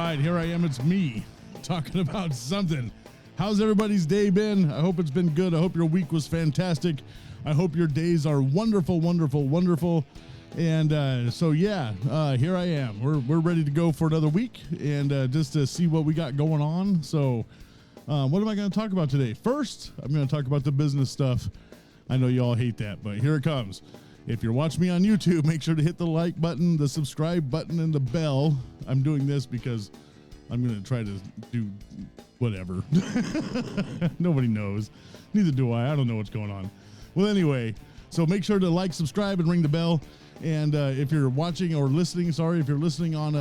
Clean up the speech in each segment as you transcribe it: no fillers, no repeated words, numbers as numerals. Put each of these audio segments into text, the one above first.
right, here I am. It's me talking about something. How's everybody's day been? I hope it's been good. I hope your week was fantastic. I hope your days are wonderful, wonderful, wonderful. And here I am. We're ready to go for another week and just to see what we got going on. So what am I going to talk about today? First, I'm going to talk about the business stuff. I know you all hate that, but here it comes. If you're watching me on YouTube, make sure to hit the like button, the subscribe button, and the bell. I'm doing this because I'm going to try to do whatever. Nobody knows. Neither do I. I don't know what's going on. Well, anyway, so make sure to like, subscribe, and ring the bell. And if you're watching or listening, if you're listening on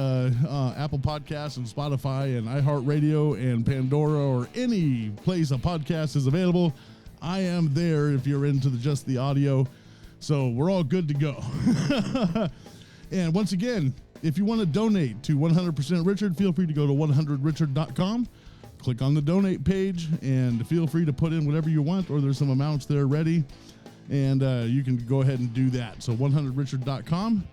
Apple Podcasts and Spotify and iHeartRadio and Pandora or any place a podcast is available, I am there if you're into just the audio. So we're all good to go. And once again, if you want to donate to 100% Richard, feel free to go to 100richard.com, click on the donate page, and feel free to put in whatever you want, or there's some amounts there ready, and you can go ahead and do that. So 100richard.com.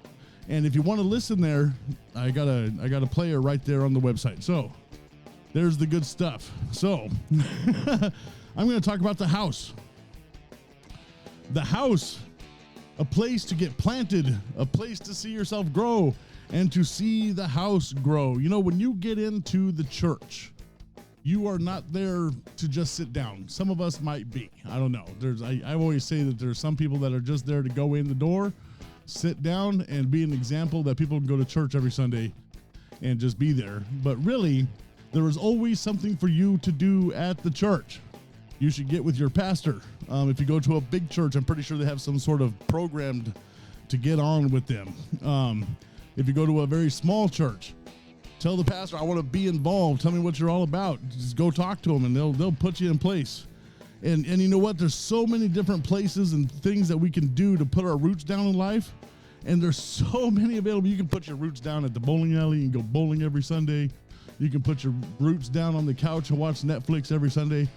And if you want to listen there, I got a player right there on the website. So there's the good stuff. So I'm going to talk about the house. The house. A place to get planted, a place to see yourself grow, and to see the house grow. You know, when you get into the church, you are not there to just sit down. Some of us might be. I don't know. I always say that there's some people that are just there to go in the door, sit down, and be an example that people can go to church every Sunday and just be there. But really, there is always something for you to do at the church. You should get with your pastor. If you go to a big church, I'm pretty sure they have some sort of program to get on with them. If you go to a very small church, tell the pastor, I want to be involved. Tell me what you're all about. Just go talk to them, and they'll put you in place. And you know what? There's so many different places and things that we can do to put our roots down in life. And there's so many available. You can put your roots down at the bowling alley. You can go bowling every Sunday. You can put your roots down on the couch and watch Netflix every Sunday.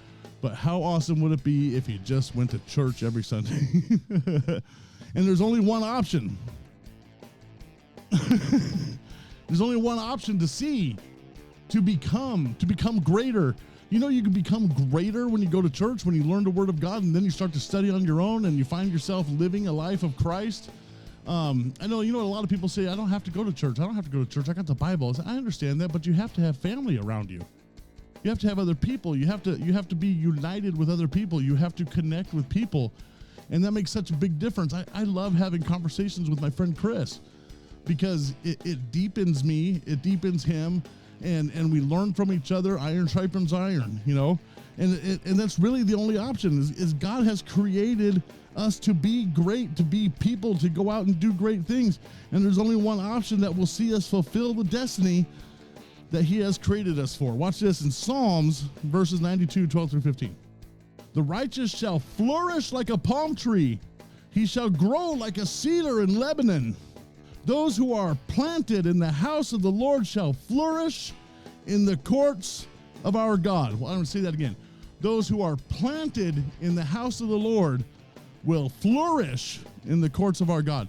But how awesome would it be if you just went to church every Sunday? And there's only one option. There's only one option to see, to become greater. You know, you can become greater when you go to church, when you learn the Word of God, and then you start to study on your own, and you find yourself living a life of Christ. I know, a lot of people say, I don't have to go to church. I don't have to go to church. I got the Bible. I understand that, but you have to have family around you. You have to have other people. You have to be united with other people. You have to connect with people. And that makes such a big difference. I love having conversations with my friend Chris because it deepens me. It deepens him. And we learn from each other. Iron sharpens iron, And that's really the only option is God has created us to be great, to be people, to go out and do great things. And there's only one option that will see us fulfill the destiny that he has created us for. Watch this in Psalms, verses 92, 12 through 15. The righteous shall flourish like a palm tree. He shall grow like a cedar in Lebanon. Those who are planted in the house of the Lord shall flourish in the courts of our God. Well, I'm going to say that again. Those who are planted in the house of the Lord will flourish in the courts of our God.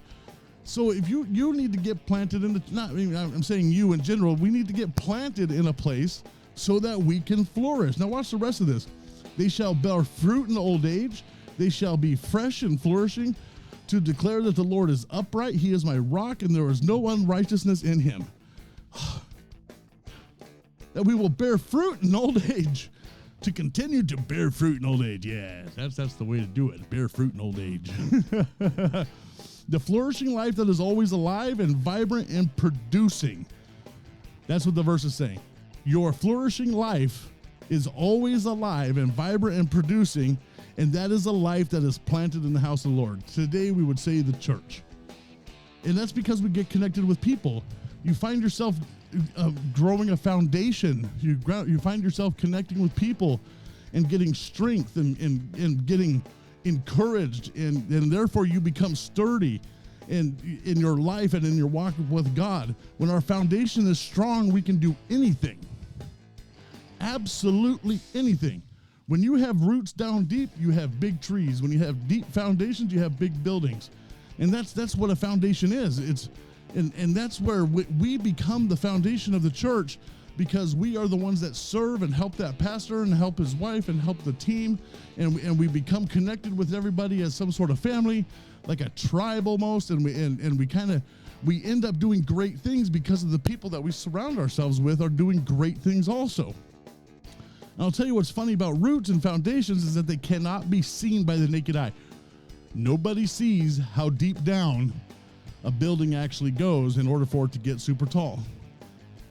So if you need to get planted I'm saying you in general, we need to get planted in a place so that we can flourish. Now watch the rest of this. They shall bear fruit in old age. They shall be fresh and flourishing to declare that the Lord is upright. He is my rock and there is no unrighteousness in him. That we will bear fruit in old age, to continue to bear fruit in old age. Yeah, that's the way to do it. Bear fruit in old age. The flourishing life that is always alive and vibrant and producing. That's what the verse is saying. Your flourishing life is always alive and vibrant and producing, and that is a life that is planted in the house of the Lord. Today we would say the church. And that's because we get connected with people. You find yourself growing a foundation. You find yourself connecting with people and getting strength and getting encouraged, and therefore you become sturdy in your life and in your walk with God. When our foundation is strong, we can do anything. Absolutely anything. When you have roots down deep, you have big trees. When you have deep foundations, you have big buildings. And that's what a foundation is. And that's where we become the foundation of the church, because we are the ones that serve and help that pastor and help his wife and help the team. And we become connected with everybody as some sort of family, like a tribe almost. And we end up doing great things because of the people that we surround ourselves with are doing great things also. And I'll tell you what's funny about roots and foundations is that they cannot be seen by the naked eye. Nobody sees how deep down a building actually goes in order for it to get super tall.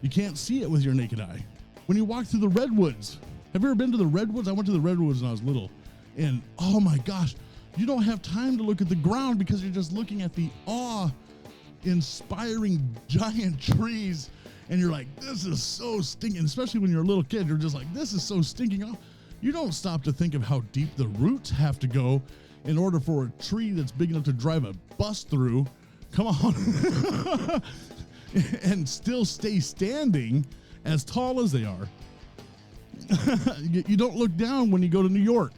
You can't see it with your naked eye. When you walk through the redwoods, have you ever been to the redwoods? I went to the redwoods when I was little, and oh my gosh, you don't have time to look at the ground because you're just looking at the awe-inspiring giant trees, and you're like, this is so stinking, especially when you're a little kid, you're just like, this is so stinking. You don't stop to think of how deep the roots have to go in order for a tree that's big enough to drive a bus through, come on, and still stay standing as tall as they are. You don't look down when you go to New York.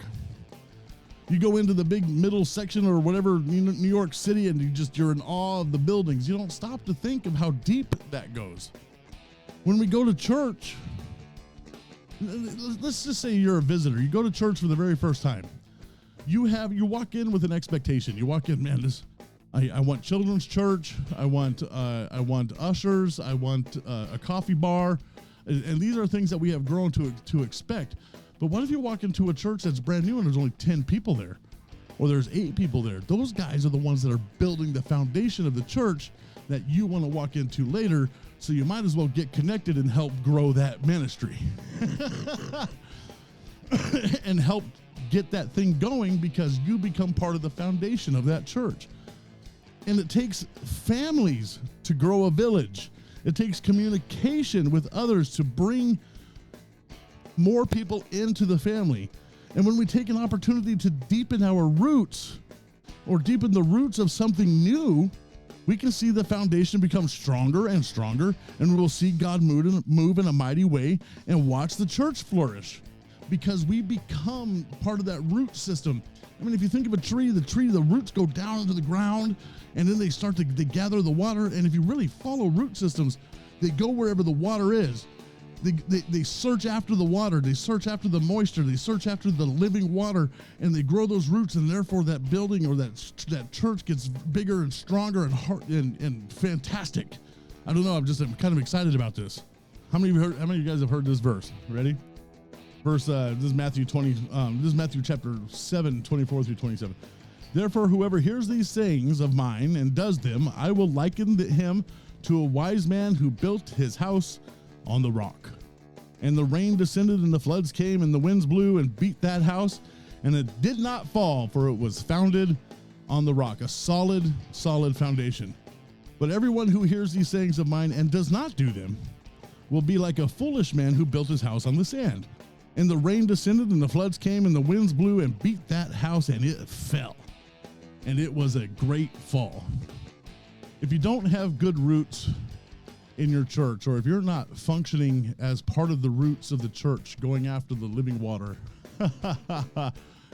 You go into the big middle section or whatever, New York City, and you're in awe of the buildings. You don't stop to think of how deep that goes. When we go to church, let's just say you're a visitor. You go to church for the very first time. You walk in with an expectation. You walk in, man, I want children's church. I want ushers. I want a coffee bar, and these are things that we have grown to expect. But what if you walk into a church that's brand new and there's only 10 people there, or there's 8 people there? Those guys are the ones that are building the foundation of the church that you want to walk into later. So you might as well get connected and help grow that ministry and help get that thing going, because you become part of the foundation of that church. And it takes families to grow a village. It takes communication with others to bring more people into the family. And when we take an opportunity to deepen our roots or deepen the roots of something new, we can see the foundation become stronger and stronger, and we'll see God move in a mighty way and watch the church flourish, because we become part of that root system. I mean, if you think of a tree, the roots go down into the ground, and then they start to gather the water. And if you really follow root systems, they go wherever the water is. They search after the water. They search after the moisture. They search after the living water, and they grow those roots. And therefore, that building or that church gets bigger and stronger and fantastic. I don't know. I'm kind of excited about this. How many of you guys have heard this verse? Ready? This is Matthew 20. This is Matthew chapter 7, 24 through 27. Therefore, whoever hears these sayings of mine and does them, I will liken him to a wise man who built his house on the rock. And the rain descended, and the floods came, and the winds blew and beat that house, and it did not fall, for it was founded on the rock, a solid foundation. But everyone who hears these sayings of mine and does not do them will be like a foolish man who built his house on the sand. And the rain descended, and the floods came, and the winds blew and beat that house, and it fell. And it was a great fall. If you don't have good roots in your church, or if you're not functioning as part of the roots of the church, going after the living water,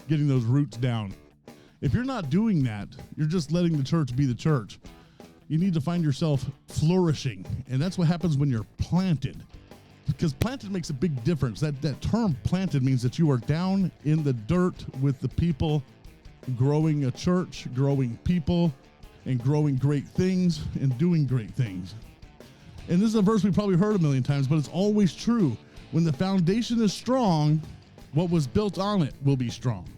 getting those roots down, if you're not doing that, you're just letting the church be the church. You need to find yourself flourishing. And that's what happens when you're planted. Because planted makes a big difference. That term planted means that you are down in the dirt with the people, growing a church, growing people, and growing great things and doing great things. And this is a verse we probably heard a million times, but it's always true. When the foundation is strong, what was built on it will be strong.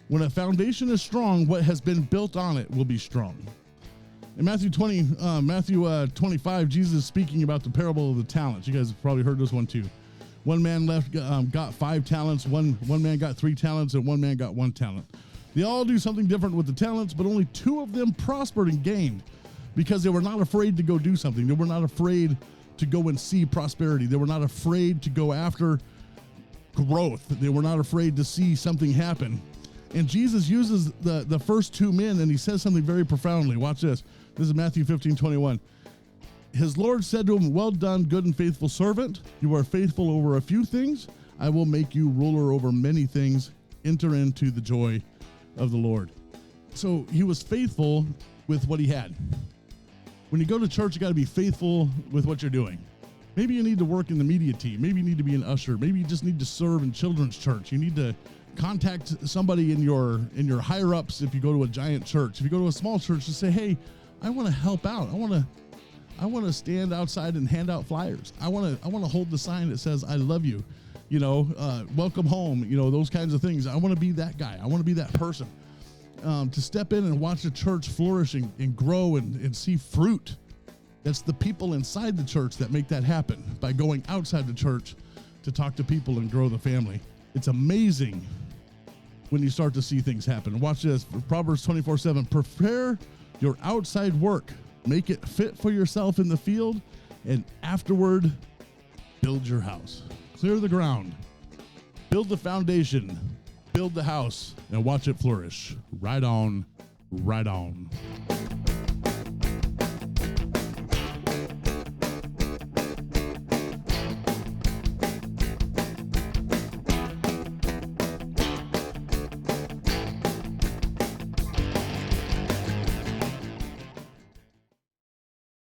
When a foundation is strong, what has been built on it will be strong. In Matthew 25, Jesus is speaking about the parable of the talents. You guys have probably heard this one too. One man got 5 talents, one man got 3 talents, and one man got 1 talent. They all do something different with the talents, but only 2 of them prospered and gained, because they were not afraid to go do something. They were not afraid to go and see prosperity. They were not afraid to go after growth. They were not afraid to see something happen. And Jesus uses the first 2 men, and he says something very profoundly. Watch this. This is Matthew 15:21. His Lord said to him, well done, good and faithful servant. You are faithful over a few things. I will make you ruler over many things. Enter into the joy of the Lord. So he was faithful with what he had. When you go to church, you got to be faithful with what you're doing. Maybe you need to work in the media team. Maybe you need to be an usher. Maybe you just need to serve in children's church. You need to contact somebody in your higher ups. If you go to a giant church, if you go to a small church, just say, hey, I want to help out. I want to stand outside and hand out flyers. I want to hold the sign that says I love you, welcome home, those kinds of things. I want to be that guy. I want to be that person, to step in and watch the church flourish and grow and see fruit. That's the people inside the church that make that happen by going outside the church to talk to people and grow the family. It's amazing when you start to see things happen. Watch this. Proverbs 24:7. Prepare your outside work. Make it fit for yourself in the field, and afterward, build your house. Clear the ground. Build the foundation. Build the house, and watch it flourish. Right on. Right on.